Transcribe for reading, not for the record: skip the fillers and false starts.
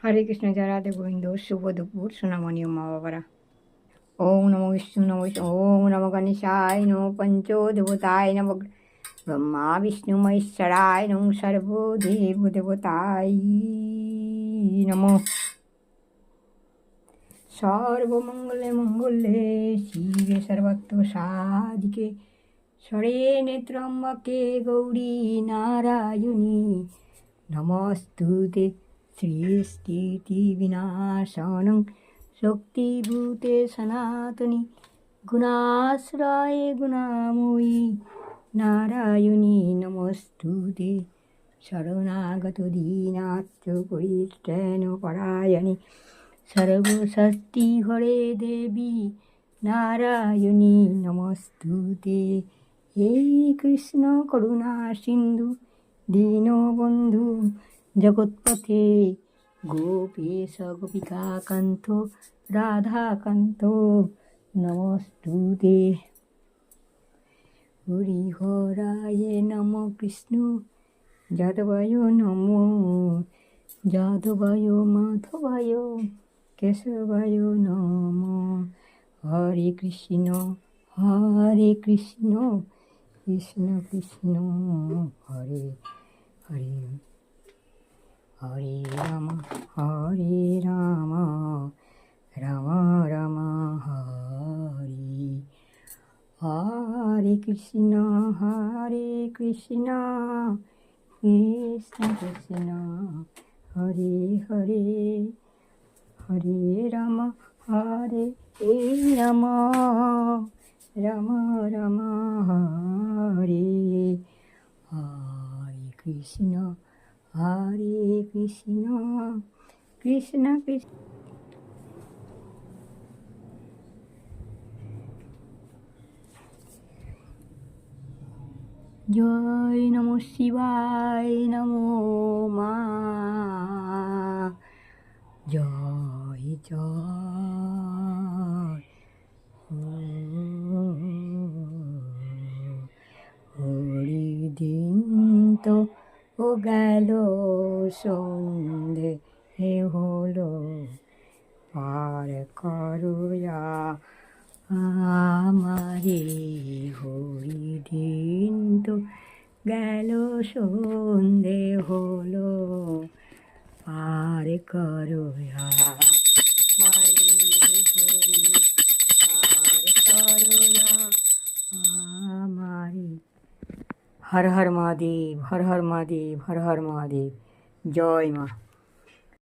হরে কৃষ্ণ, জয় রাধে গোবিন্দ। শুভ দুপুর সোনামণি ও মা বাবারা। ওম নমো বিষ্ণু নমো ওম নমো গণেশায় নমো পঞ্চদেবতায় নমো ব্রহ্মা বিষ্ণু মহেশ্বরায় নমো সর্বদেব দেবতায় নমো। সর্বমঙ্গলে মঙ্গলে শিবে সর্বত্র সাধিকে স্বরে নেত্রম্বকে গৌরী নারায়ণী নমস্তুতে সৃষ্টিতি বিনাশনং শক্তিভূতে সনাতনী গুণাশ্রয়ে গুণাময়ী নারায়ণী নমস্তুতে শরণাগত দীনার্থ পরিত্রাণ পরায়ণী সর্বশক্তি হরে দেবী নারায়ণী নমস্তুতে। হে কৃষ্ণ করুণা সিন্ধু দীনবন্ধু জগৎপথে গোপেশ গোপিকাকান্ত রাধাকান্ত নমস্তুতে। হরিহরায় নম কৃষ্ণ যাদবায় নম যাদবায় মাধবায় কেশবায় নম। হরে কৃষ্ণ কৃষ্ণ কৃষ্ণ হরে হরে, হরে রাম রাম রাম হরে হরে কৃষ্ণ কৃষ্ণ কৃষ্ণ হরে হরে, হরে রাম রাম রাম রাম হরে হরে কৃষ্ণ কৃষ্ণ কৃষ্ণ। জয় নমঃ শিবায় নমো মা, জয় জয় হরি। দিন তো ও গেল সন্ধে হলো, পার করো আমারে হরি। দিন তো গেল সন্ধে হলো, পার করো আমারে হরি, পার করো আমারে। হর হর মহাদেব, হর হর মহাদেব, হর হর মহাদেব। জয় মা।